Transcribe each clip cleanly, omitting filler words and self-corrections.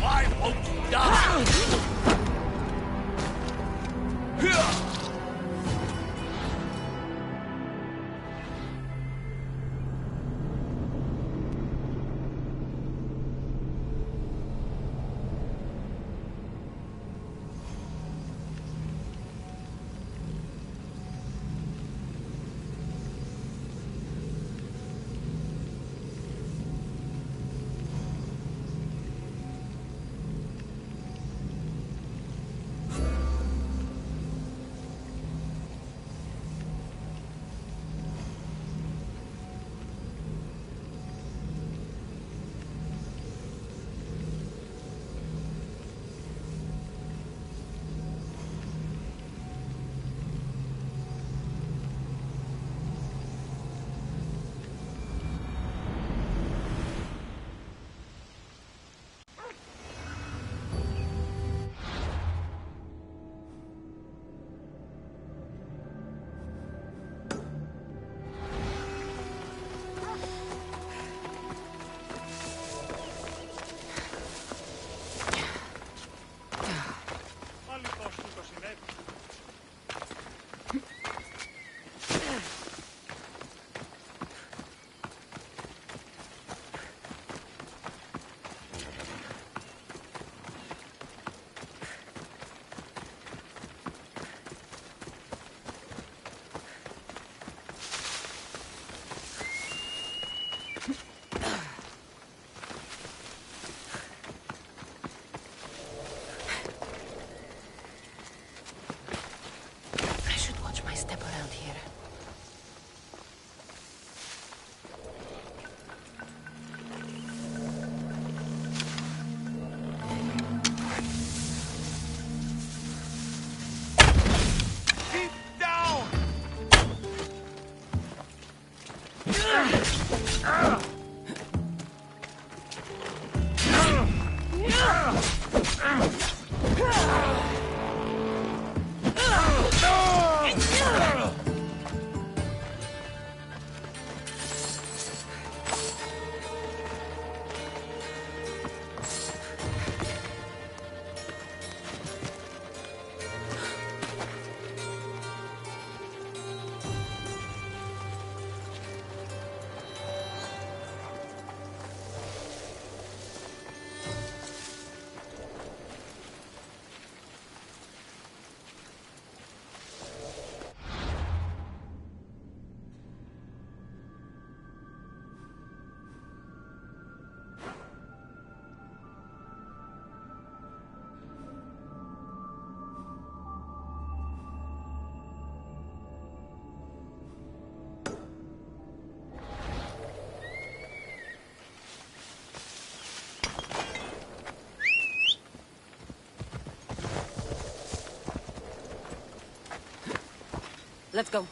Why won't you die? Let's go.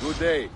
Good day.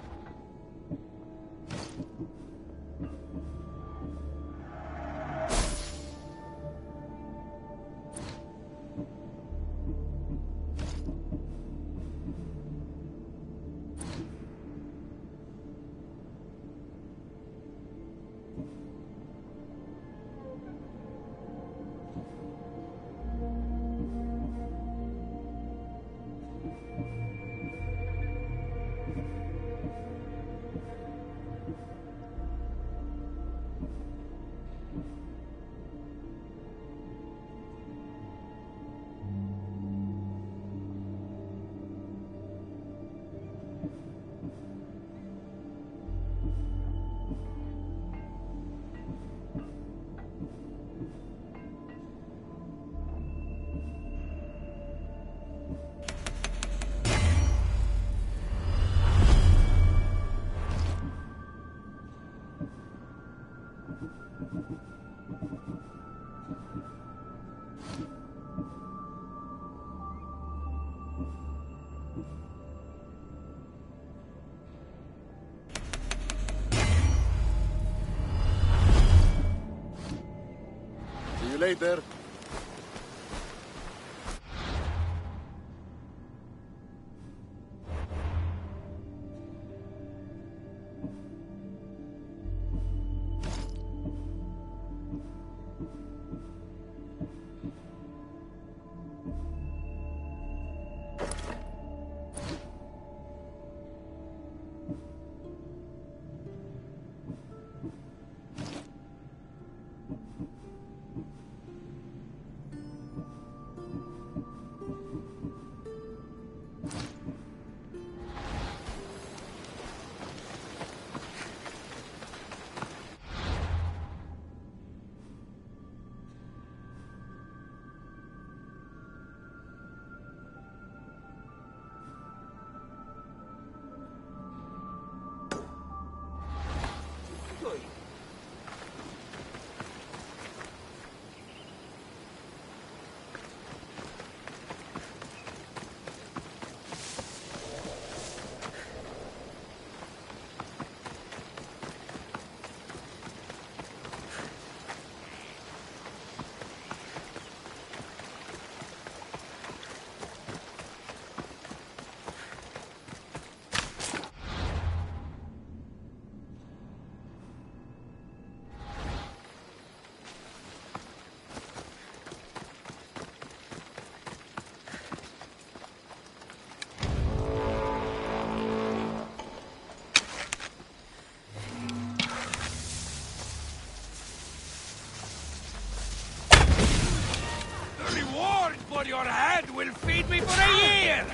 See you later. For your hand will feed me for a year!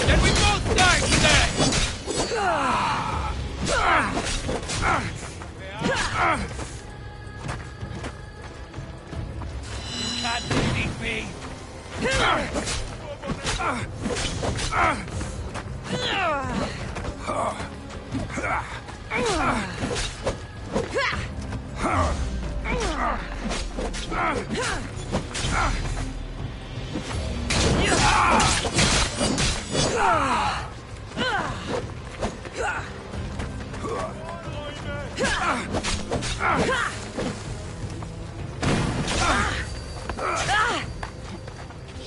Then we both die today! You can't defeat me!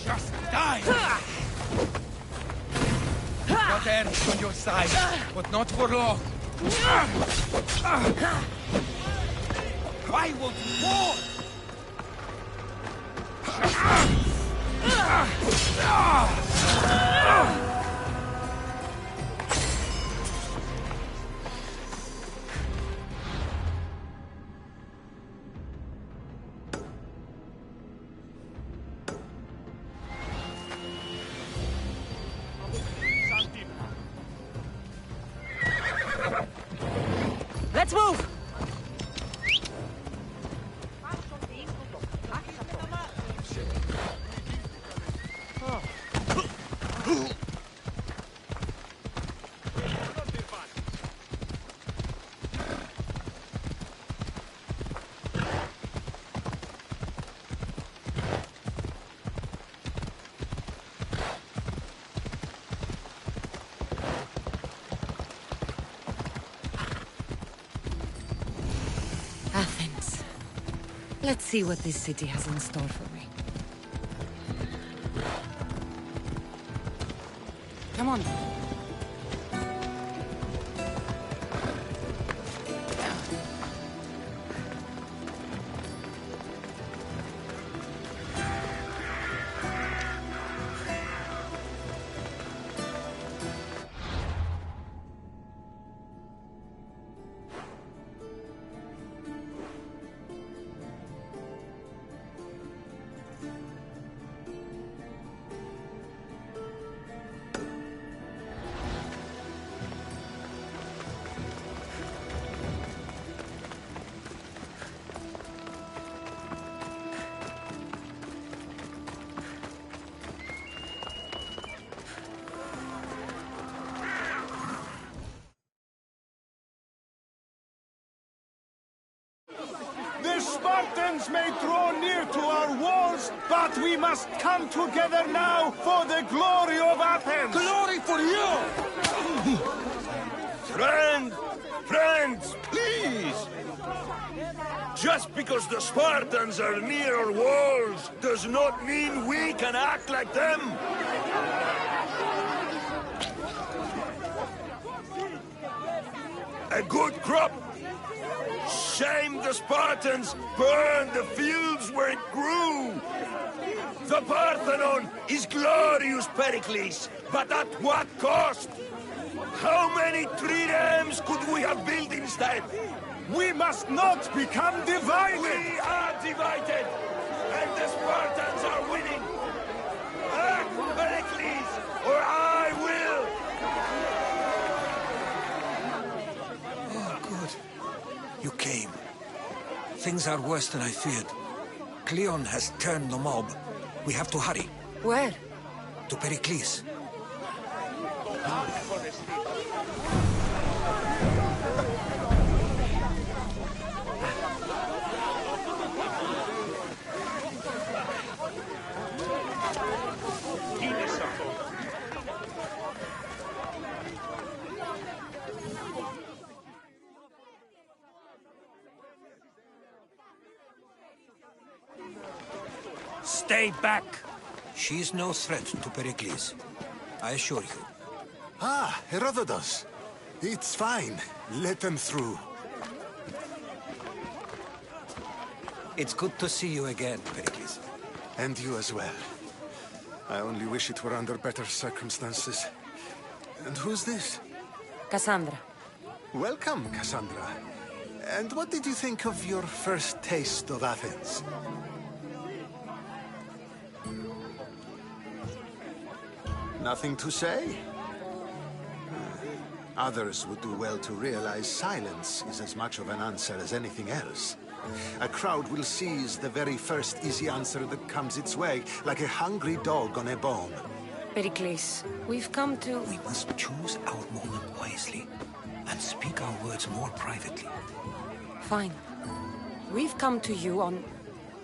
Just die! Got Ernst on your side, but not for long. I want more! Let's move! Athens. Let's see what this city has in store for me. Come on. The Spartans may draw near to our walls, but we must come together now for the glory of Athens! Glory for you! Friends, please! Just because the Spartans are near our walls does not mean we can act like them! A good crop! Shame the Spartans burned the fields where it grew! The Parthenon is glorious, Pericles, but at what cost? How many triremes could we have built instead? We must not become divided! We are divided, and the Spartans are winning! Act, Pericles, or I will! Oh, good. You came. Things are worse than I feared. Cleon has turned the mob. We have to hurry. Where? To Pericles. Stay back! She's no threat to Pericles. I assure you. Ah, Herodotus. It's fine. Let them through. It's good to see you again, Pericles. And you as well. I only wish it were under better circumstances. And who's this? Cassandra. Welcome, Cassandra. And what did you think of your first taste of Athens? Nothing to say? Others would do well to realize silence is as much of an answer as anything else. A crowd will seize the very first easy answer that comes its way, like a hungry dog on a bone. Pericles, we've come to... We must choose our moment wisely, and speak our words more privately. Fine. We've come to you on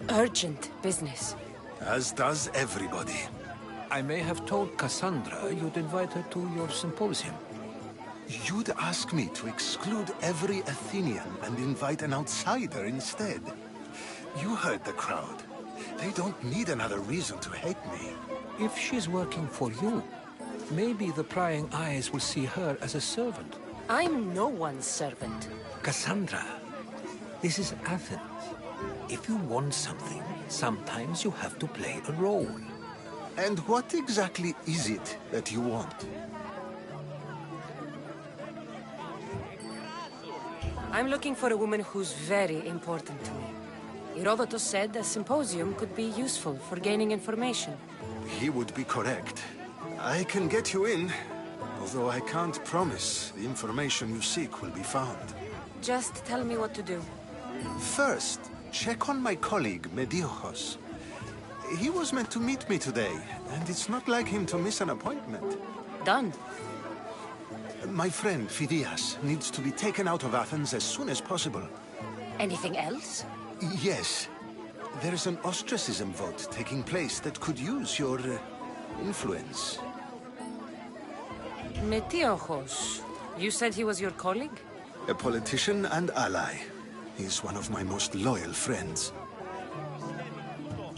Urgent business. As does everybody. I may have told Cassandra you'd invite her to your symposium. You'd ask me to exclude every Athenian and invite an outsider instead. You heard the crowd. They don't need another reason to hate me. If she's working for you, maybe the prying eyes will see her as a servant. I'm no one's servant. Cassandra, this is Athens. If you want something, sometimes you have to play a role. And what exactly is it that you want? I'm looking for a woman who's very important to me. Herodotus said a symposium could be useful for gaining information. He would be correct. I can get you in, although I can't promise the information you seek will be found. Just tell me what to do. First, check on my colleague, Mediochos. He was meant to meet me today, and it's not like him to miss an appointment. Done. My friend, Phidias, needs to be taken out of Athens as soon as possible. Anything else? Yes. There's an ostracism vote taking place that could use your influence. Metiochos. You said he was your colleague? A politician and ally. He's one of my most loyal friends.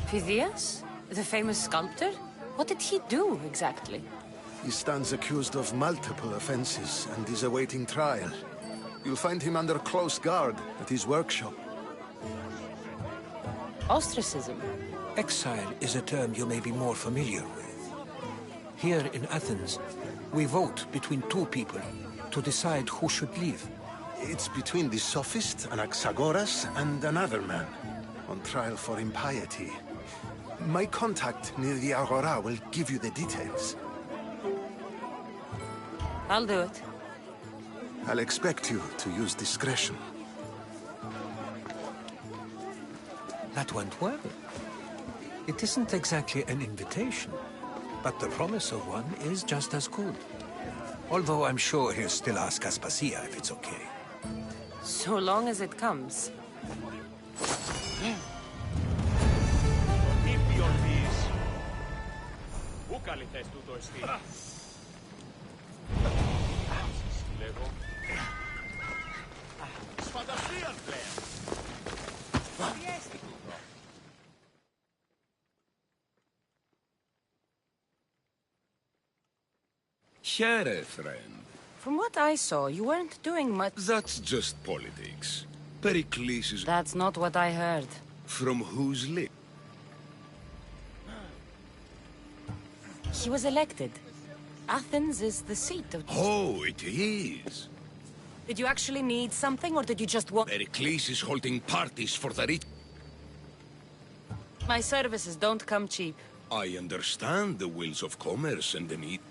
Phidias? The famous sculptor? What did he do, exactly? He stands accused of multiple offenses and is awaiting trial. You'll find him under close guard at his workshop. Ostracism? Exile is a term you may be more familiar with. Here in Athens, we vote between two people to decide who should leave. It's between the sophist, Anaxagoras, and another man, on trial for impiety. My contact near the Agora will give you the details. I'll do it. I'll expect you to use discretion. That went well. It isn't exactly an invitation, but the promise of one is just as good. Although I'm sure he'll still ask Aspasia if it's okay. So long as it comes. Here, friend. From what I saw, you weren't doing much. That's just politics. Pericles is... That's not what I heard. From whose lip? He was elected. Athens is the seat of... Oh, it is. Did you actually need something, or did you just want... Pericles is holding parties for the rich. My services don't come cheap. I understand the wills of commerce and the need.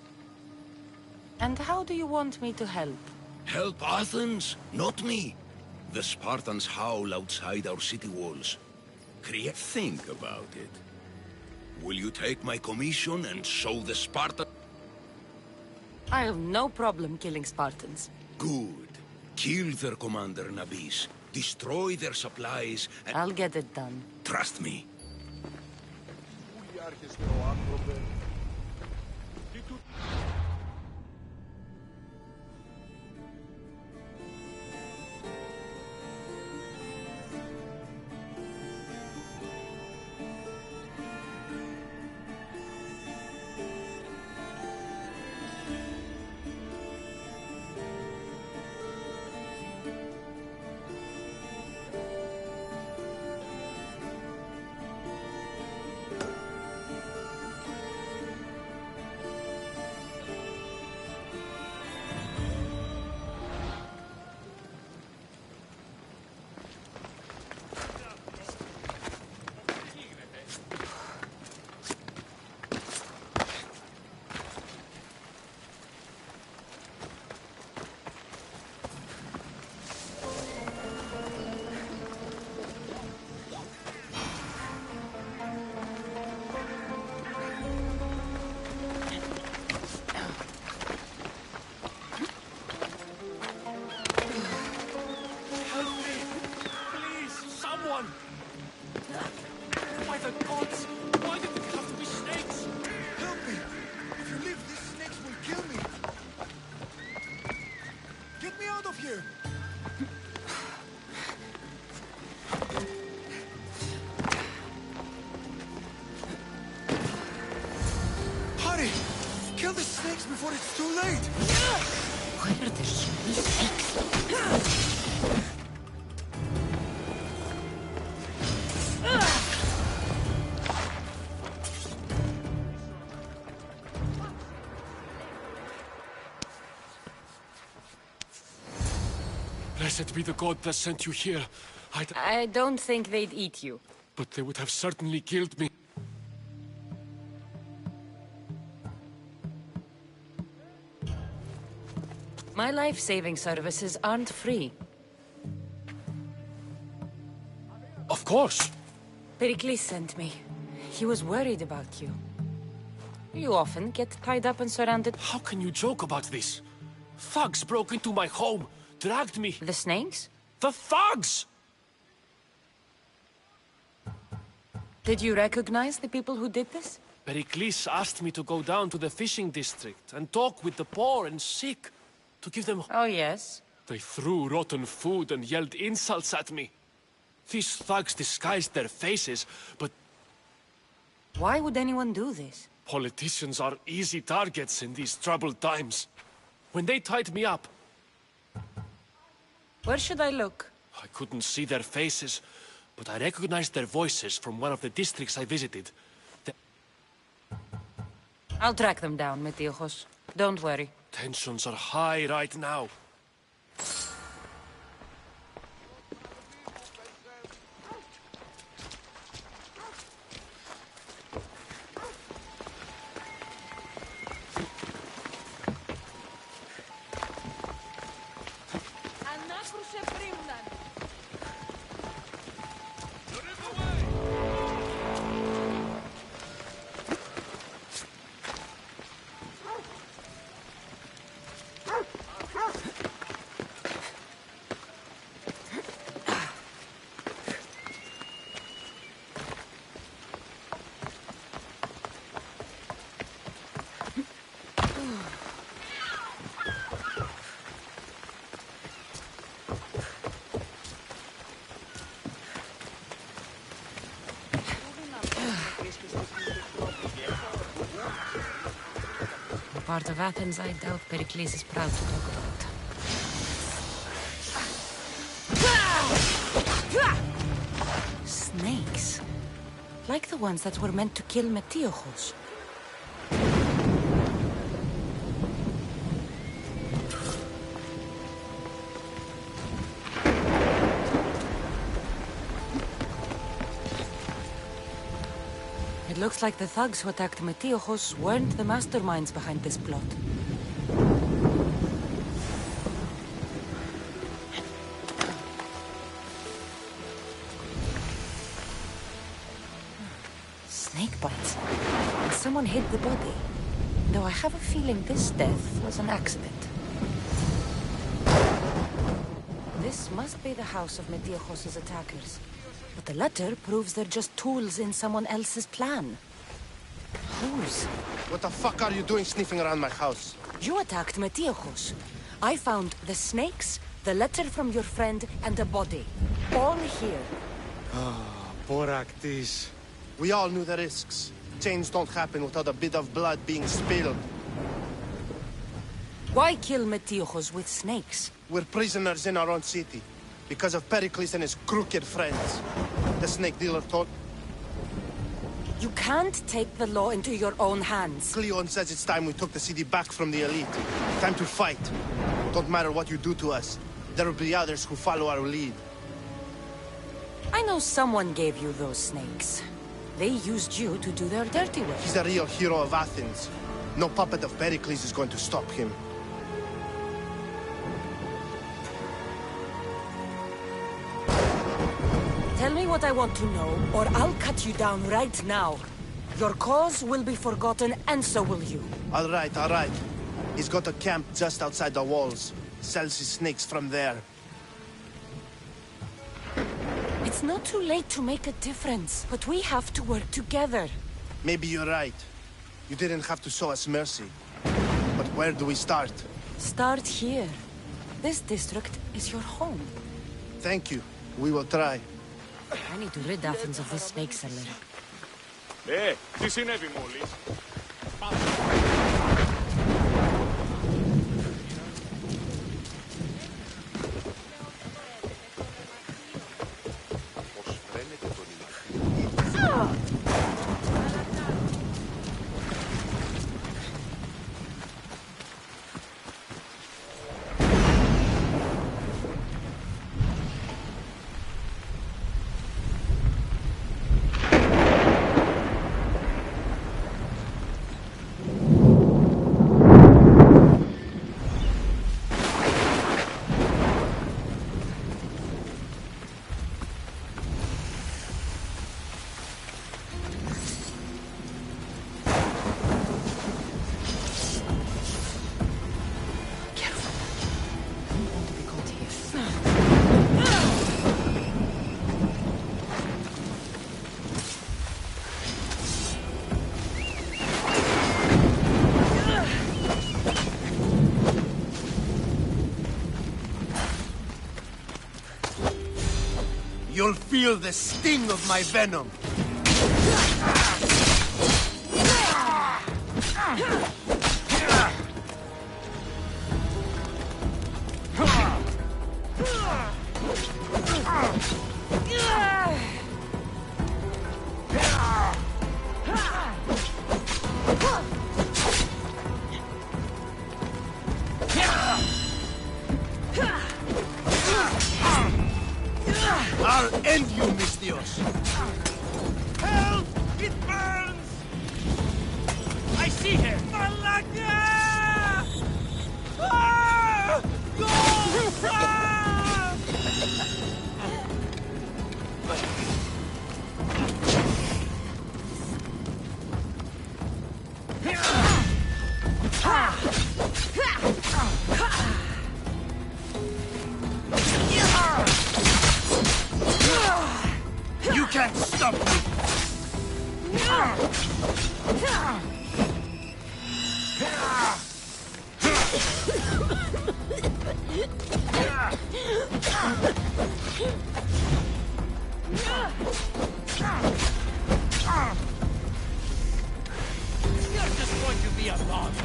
And how do you want me to help? Help Athens, not me. The Spartans howl outside our city walls. Think about it. Will you take my commission and show the Spartans? I have no problem killing Spartans. Good. Kill their commander Nabis. Destroy their supplies and... I'll get it done. Trust me. snakes before it's too late! Where the hell is snakes? Blessed be the god that sent you here. I don't think they'd eat you. But they would have certainly killed me. My life-saving services aren't free. Of course! Pericles sent me. He was worried about you. You often get tied up and surrounded. How can you joke about this? Thugs broke into my home, dragged me. The snakes? The thugs! Did you recognize the people who did this? Pericles asked me to go down to the fishing district and talk with the poor and sick, to give them... Oh, yes? They threw rotten food and yelled insults at me. These thugs disguised their faces, but... Why would anyone do this? Politicians are easy targets in these troubled times. When they tied me up... Where should I look? I couldn't see their faces, but I recognized their voices from one of the districts I visited. I'll track them down, Metiojos. Don't worry. Tensions are high right now. Part of Athens I doubt Pericles is proud to talk about. Snakes. Like the ones that were meant to kill Metiojos. It looks like the thugs who attacked Metiojos weren't the masterminds behind this plot. Snake bites. And someone hid the body. Though I have a feeling this death was an accident. This must be the house of Metiojos' attackers. But the letter proves they're just tools in someone else's plan. Whose? What the fuck are you doing sniffing around my house? You attacked Metiojos. I found the snakes, the letter from your friend, and a body. All here. Boraktis. We all knew the risks. Change don't happen without a bit of blood being spilled. Why kill Metiojos with snakes? We're prisoners in our own city. Because of Pericles and his crooked friends. The snake dealer told... You can't take the law into your own hands. Cleon says it's time we took the city back from the elite. Time to fight. Don't matter what you do to us. There will be others who follow our lead. I know someone gave you those snakes. They used you to do their dirty work. He's a real hero of Athens. No puppet of Pericles is going to stop him. Tell me what I want to know, or I'll cut you down right now. Your cause will be forgotten, and so will you. All right, all right. He's got a camp just outside the walls. Sells his snakes from there. It's not too late to make a difference, but we have to work together. Maybe you're right. You didn't have to show us mercy. But where do we start? Start here. This district is your home. Thank you. We will try. I need to rid Athens of this snake seller. Τι συνέβη μόλις? You'll feel the sting of my venom. I'll end you, mis Dios. Help! It burns! I see him! Malaga! Ah! Go! Ah! You can't stop me. You're just going to be a bother.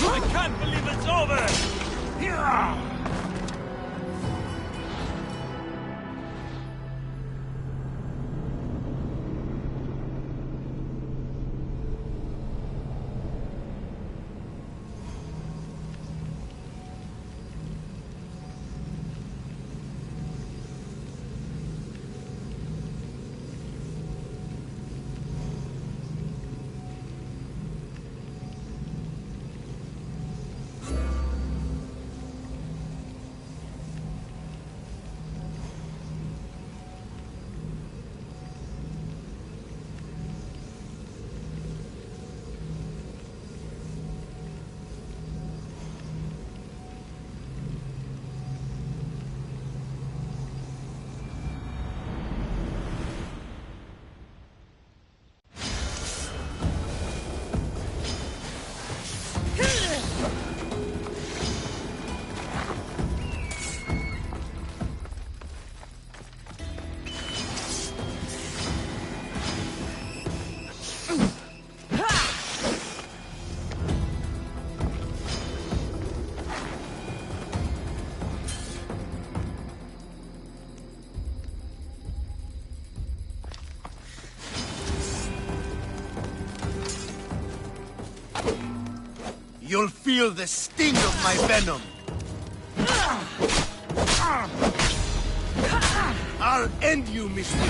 I can't believe it's over! You'll feel the sting of my venom. I'll end you, mis Dios.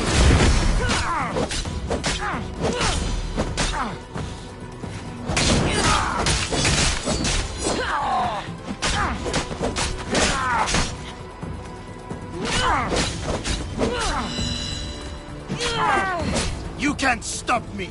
You can't stop me.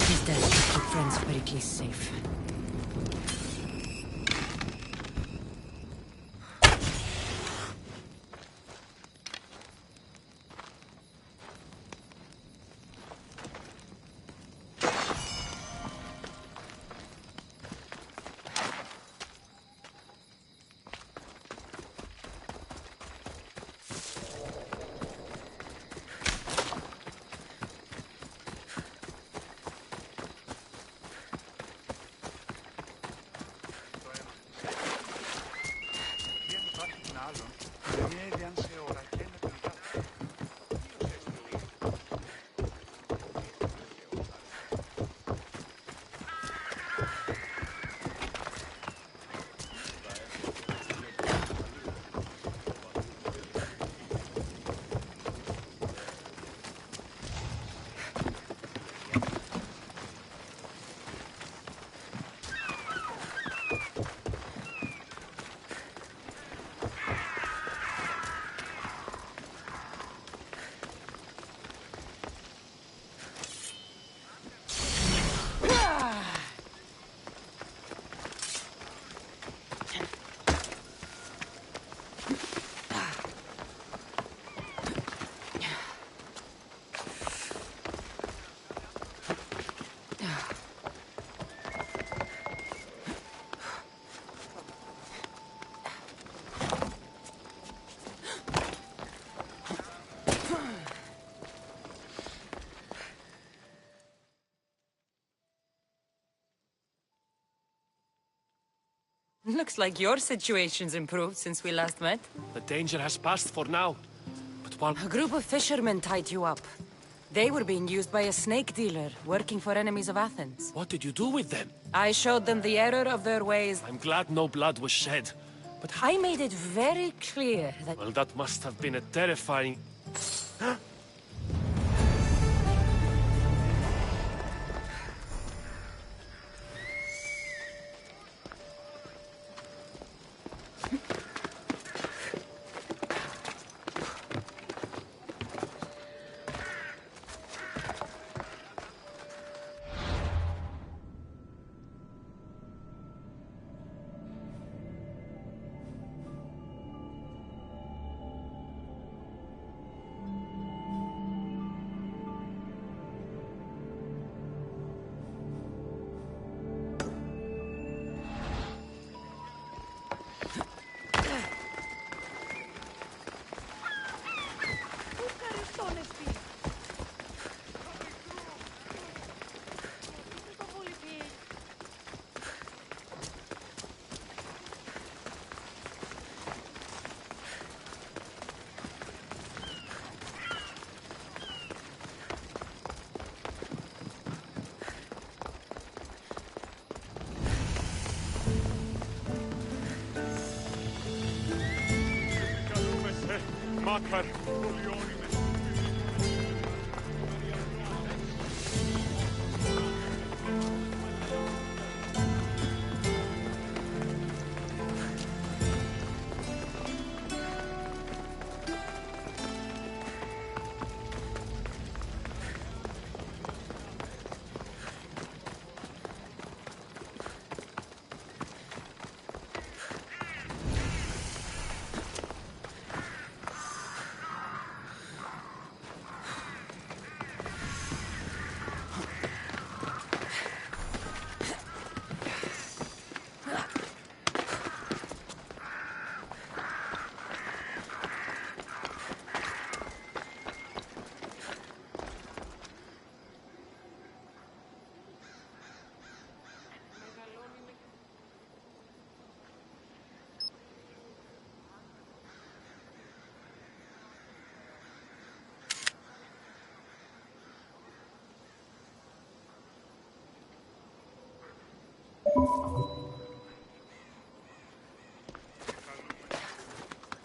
He's dead. Keep friends Pericles safe. Looks like your situation's improved since we last met. The danger has passed for now. But while... A group of fishermen tied you up. They were being used by a snake dealer, working for enemies of Athens. What did you do with them? I showed them the error of their ways. I'm glad no blood was shed. But I made it very clear that... well, that must have been a terrifying...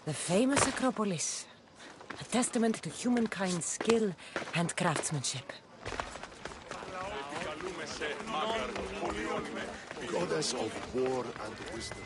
The famous Acropolis. A testament to humankind's skill and craftsmanship. Goddess of war and wisdom.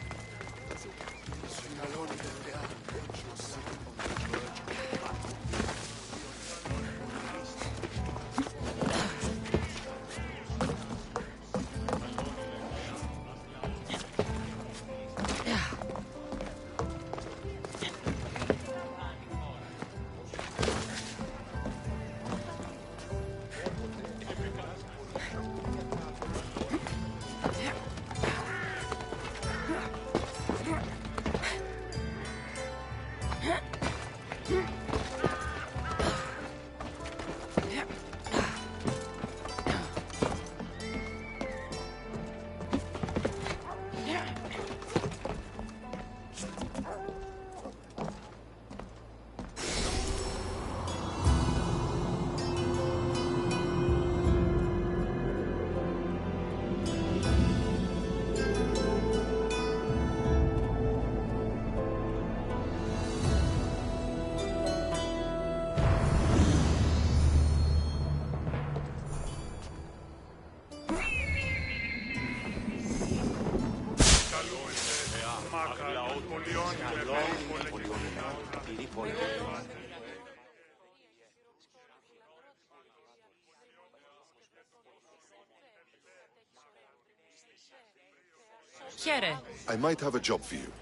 Here. I might have a job for you.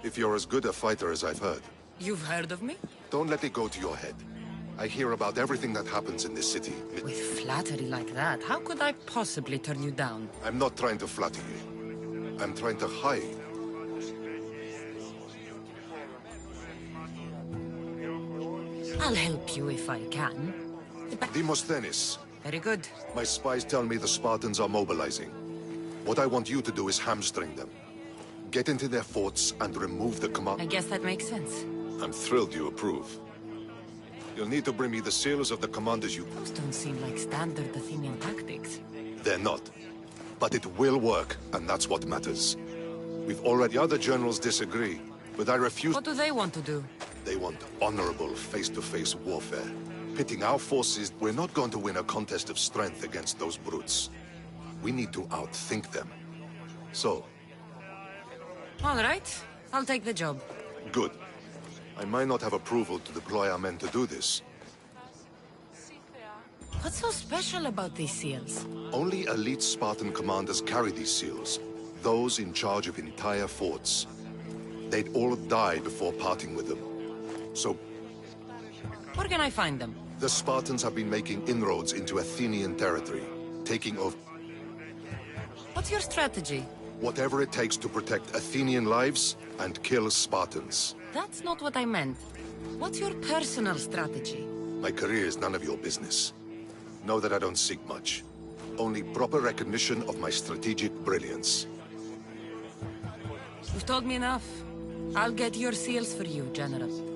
If you're as good a fighter as I've heard. You've heard of me? Don't let it go to your head. I hear about everything that happens in this city. With flattery like that, how could I possibly turn you down? I'm not trying to flatter you. I'm trying to hide. I'll help you if I can. Demosthenes. Very good. My spies tell me the Spartans are mobilizing. What I want you to do is hamstring them. Get into their forts and remove the command. I guess that makes sense. I'm thrilled you approve. You'll need to bring me the seals of the commanders you... Those don't seem like standard Athenian tactics. They're not. But it will work, and that's what matters. We've already... Other generals disagree, but I refuse... What do they want to do? They want honorable face-to-face warfare. Pitting our forces, we're not going to win a contest of strength against those brutes. We need to outthink them. So... All right. I'll take the job. Good. I might not have approval to deploy our men to do this. What's so special about these seals? Only elite Spartan commanders carry these seals. Those in charge of entire forts. They'd all die before parting with them. So... Where can I find them? The Spartans have been making inroads into Athenian territory, taking over... What's your strategy? Whatever it takes to protect Athenian lives and kill Spartans. That's not what I meant. What's your personal strategy? My career is none of your business. Know that I don't seek much. Only proper recognition of my strategic brilliance. You've told me enough. I'll get your seals for you, General.